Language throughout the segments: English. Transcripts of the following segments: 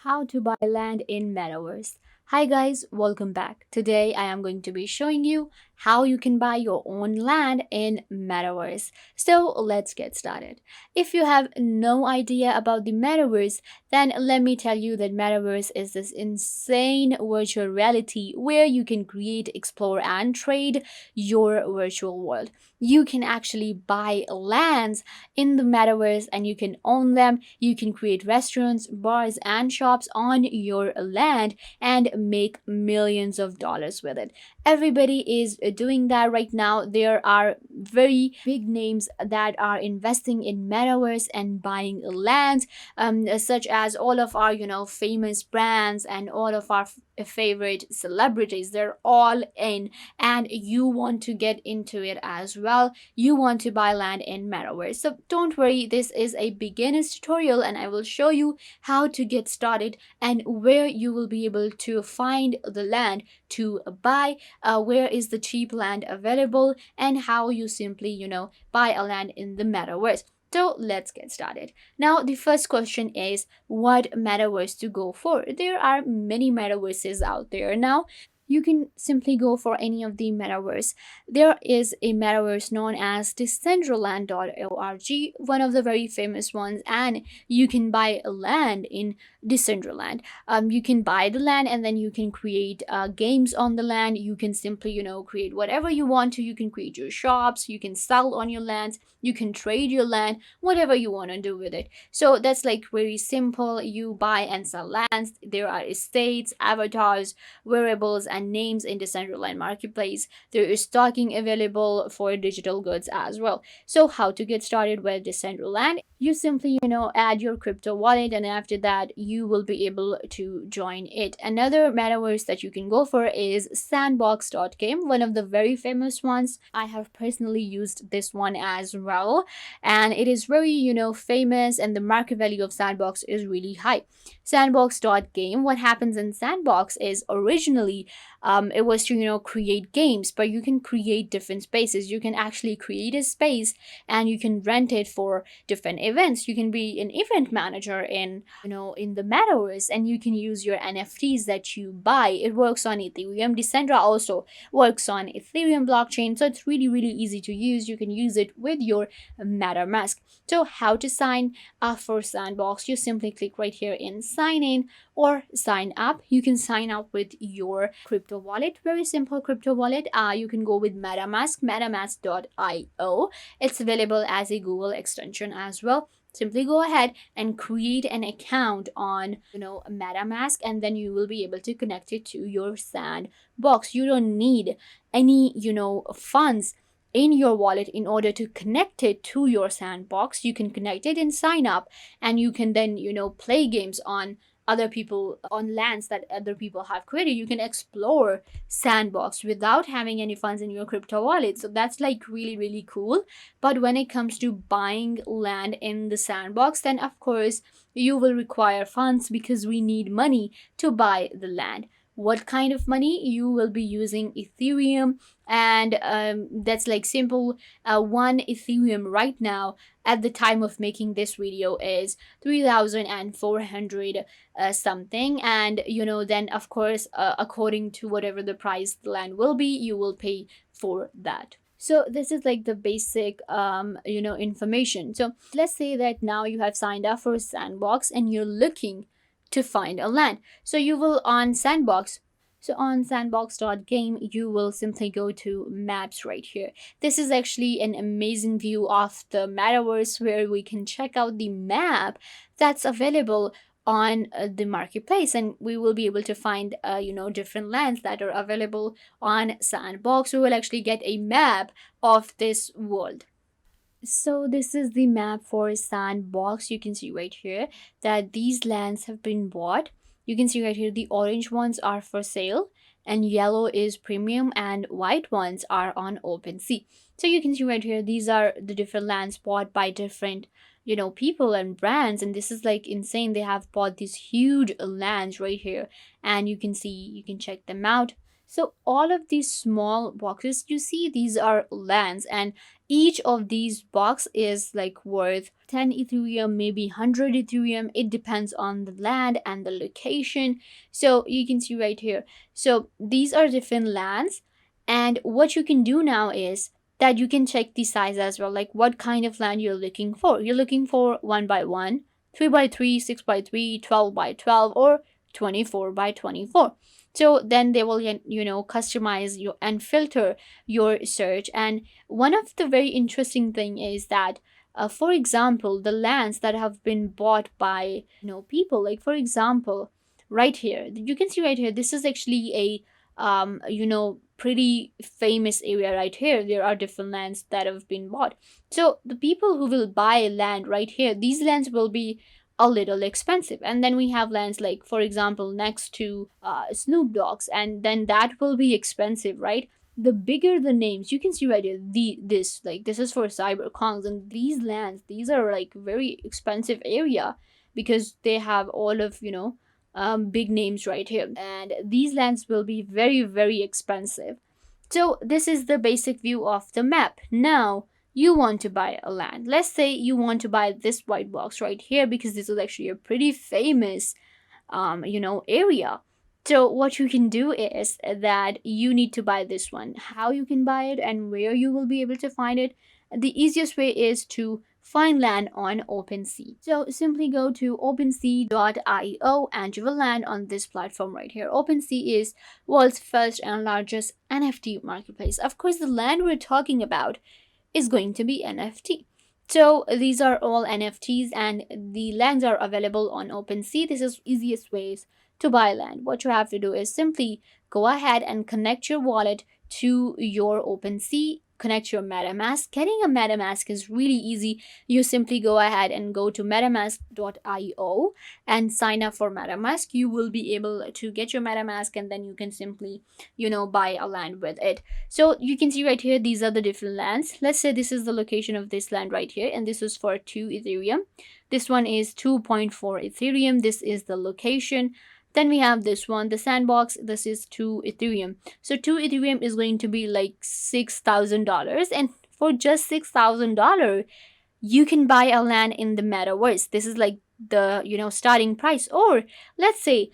How to buy land in Metaverse. Hi guys, welcome back. Today I am going to be showing you how you can buy your own land in Metaverse. So let's get started. If you have no idea about the Metaverse, then let me tell you that Metaverse is this insane virtual reality where you can create, explore, and trade your virtual world. You can actually buy lands in the Metaverse and you can own them. You can create restaurants, bars, and shops on your land and make millions of dollars with it. Everybody is doing that right now. There are very big names that are investing in Metaverse and buying lands, such as all of our, famous brands and all of our favorite celebrities. They're all in, and you want to get into it as well. You want to buy land in Metaverse. So don't worry, this is a beginner's tutorial and I will show you how to get started and where you will be able to find the land to buy, where is the cheap land available, and how you simply, buy a land in the Metaverse. So let's get started. Now, the first question is what metaverse to go for. There are many metaverses out there now. You can simply go for any of the metaverse. There is a metaverse known as decentraland.org, one of the very famous ones, and you can buy land in Decentraland. You can buy the land and then you can create games on the land. You can simply, create whatever you want to. You can create your shops, you can sell on your lands, you can trade your land, whatever you want to do with it. So that's like very simple. You buy and sell lands. There are estates, avatars, wearables, and names in Decentraland Marketplace. There is stocking available for digital goods as well. So how to get started with Decentraland? You simply, add your crypto wallet, and after that, you will be able to join it. Another metaverse that you can go for is sandbox.game, one of the very famous ones. I have personally used this one as well, and it is very, famous, and the market value of Sandbox is really high. Sandbox.game, what happens in Sandbox is originally it was to create games, but you can create different spaces. You can actually create a space and you can rent it for different events. You can be an event manager in the metaverse, and you can use your NFTs that you buy. It works on Ethereum. Decentral also works on Ethereum blockchain, so it's really easy to use. You can use it with your MetaMask. So how to sign up for Sandbox? You simply click right here in sign in or sign up. You can sign up with your crypto wallet, very simple crypto wallet. You can go with MetaMask, metamask.io. It's available as a Google extension as well. Simply go ahead and create an account on MetaMask, and then you will be able to connect it to your Sandbox. You don't need any funds in your wallet in order to connect it to your Sandbox. You can connect it and sign up, and you can then play games on other people, on lands that other people have created. You can explore Sandbox without having any funds in your crypto wallet. So that's like really cool. But when it comes to buying land in the Sandbox, then of course you will require funds because we need money to buy the land. What kind of money? You will be using Ethereum, and that's like simple. One Ethereum right now at the time of making this video is 3,400 something, and then of course according to whatever the price the land will be, you will pay for that. So this is like the basic information. So let's say that now you have signed up for Sandbox and you're looking to find a land. So you will on Sandbox. So on sandbox.game, you will simply go to maps right here. This is actually an amazing view of the metaverse where we can check out the map that's available on the marketplace, and we will be able to find different lands that are available on Sandbox. We will actually get a map of this world. So this is the map for Sandbox. You can see right here that these lands have been bought. You can see right here the orange ones are for sale, and yellow is premium, and white ones are on OpenSea. So you can see right here these are the different lands bought by different people and brands, and this is like insane. They have bought these huge lands right here, and you can see, you can check them out. So all of these small boxes you see, these are lands, and each of these box is like worth 10 Ethereum, maybe 100 Ethereum. It depends on the land and the location. So you can see right here. So these are different lands. And what you can do now is that you can check the size as well, like what kind of land you're looking for. You're looking for 1 by 1, 3 by 3, 6 by 3, 12 by 12, or 24 by 24. So then they will, customize you and filter your search. And one of the very interesting thing is that, for example, the lands that have been bought by people, like for example, right here, you can see right here, this is actually a pretty famous area right here. There are different lands that have been bought. So the people who will buy land right here, these lands will be a little expensive. And then we have lands like, for example, next to Snoop Dogg's, and then that will be expensive, right? The bigger the names, you can see right here, this is for cybercongs, and these lands, these are like very expensive area because they have all of big names right here, and these lands will be very, very expensive. So this is the basic view of the map. Now you want to buy a land. Let's say you want to buy this white box right here because this is actually a pretty famous area. So what you can do is that you need to buy this one. How you can buy it and where you will be able to find it, the easiest way is to find land on OpenSea. So simply go to OpenSea.io and you will land on this platform right here. OpenSea is world's first and largest NFT marketplace. Of course, the land we're talking about is going to be NFT. So these are all NFTs and the lands are available on OpenSea. This is easiest ways to buy land. What you have to do is simply go ahead and connect your wallet to your OpenSea, connect your MetaMask. Getting a MetaMask is really easy. You simply go ahead and go to metamask.io and sign up for MetaMask. You will be able to get your MetaMask and then you can simply, buy a land with it. So you can see right here, these are the different lands. Let's say this is the location of this land right here, and this is for 2 Ethereum. This one is 2.4 Ethereum. This is the location. Then we have this one, the sandbox. This is 2 Ethereum. So 2 Ethereum is going to be like $6,000. And for just $6,000, you can buy a land in the metaverse. This is like the starting price. Or let's be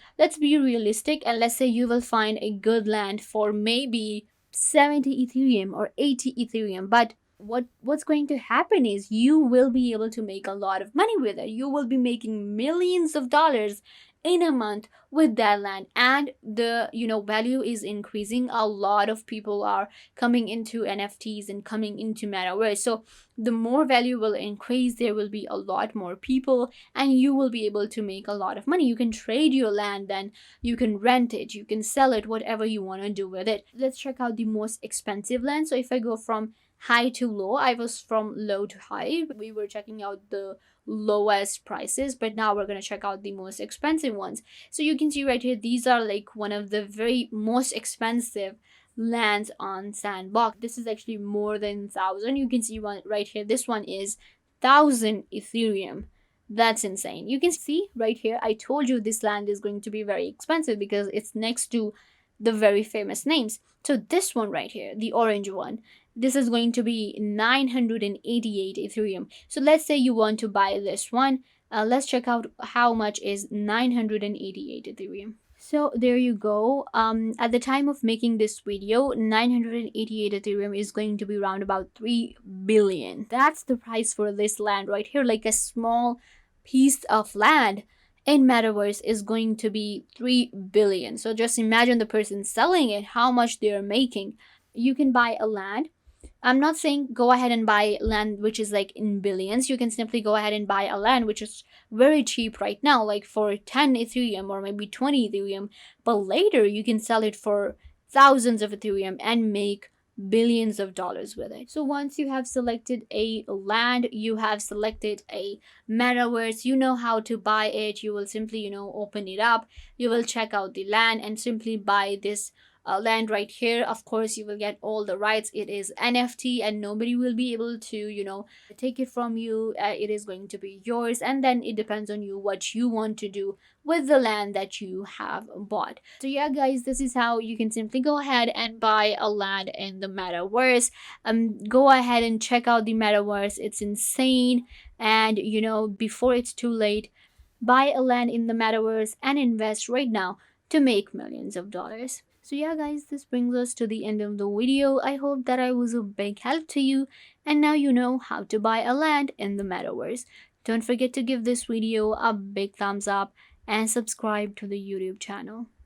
realistic, and let's say you will find a good land for maybe 70 Ethereum or 80 Ethereum. But what's going to happen is you will be able to make a lot of money with it. You will be making millions of dollars in a month with that land, and the value is increasing. A lot of people are coming into NFTs and coming into metaverse, so the more value will increase, there will be a lot more people and you will be able to make a lot of money. You can trade your land, then you can rent it, you can sell it, whatever you want to do with it. Let's check out the most expensive land. So if I go from high to low, I was from low to high. We were checking out the lowest prices, but now we're going to check out the most expensive ones. So you can see right here, these are like one of the very most expensive lands on Sandbox. This is actually more than 1,000. You can see one right here, this one is 1,000 Ethereum. That's insane. You can see right here, I told you this land is going to be very expensive because it's next to the very famous names. So this one right here, the orange one, this is going to be 988 Ethereum. So let's say you want to buy this one. Let's check out how much is 988 Ethereum. So there you go. At the time of making this video, 988 Ethereum is going to be around about 3 billion. That's the price for this land right here. Like a small piece of land in Metaverse is going to be 3 billion. So just imagine the person selling it, how much they're making. You can buy a land. I'm not saying go ahead and buy land which is like in billions. You can simply go ahead and buy a land which is very cheap right now, like for 10 Ethereum or maybe 20 Ethereum. But later you can sell it for thousands of Ethereum and make billions of dollars with it. So once you have selected a land, you have selected a metaverse, you know how to buy it. You will simply, open it up. You will check out the land and simply buy this land right here. Of course, you will get all the rights. It is NFT, and nobody will be able to, take it from you. It is going to be yours, and then it depends on you what you want to do with the land that you have bought. So yeah, guys, this is how you can simply go ahead and buy a land in the metaverse. Go ahead and check out the metaverse. It's insane. And before it's too late, buy a land in the metaverse and invest right now to make millions of dollars. So yeah, guys, this brings us to the end of the video. I hope that I was a big help to you, and now you know how to buy a land in the metaverse. Don't forget to give this video a big thumbs up and subscribe to the YouTube channel.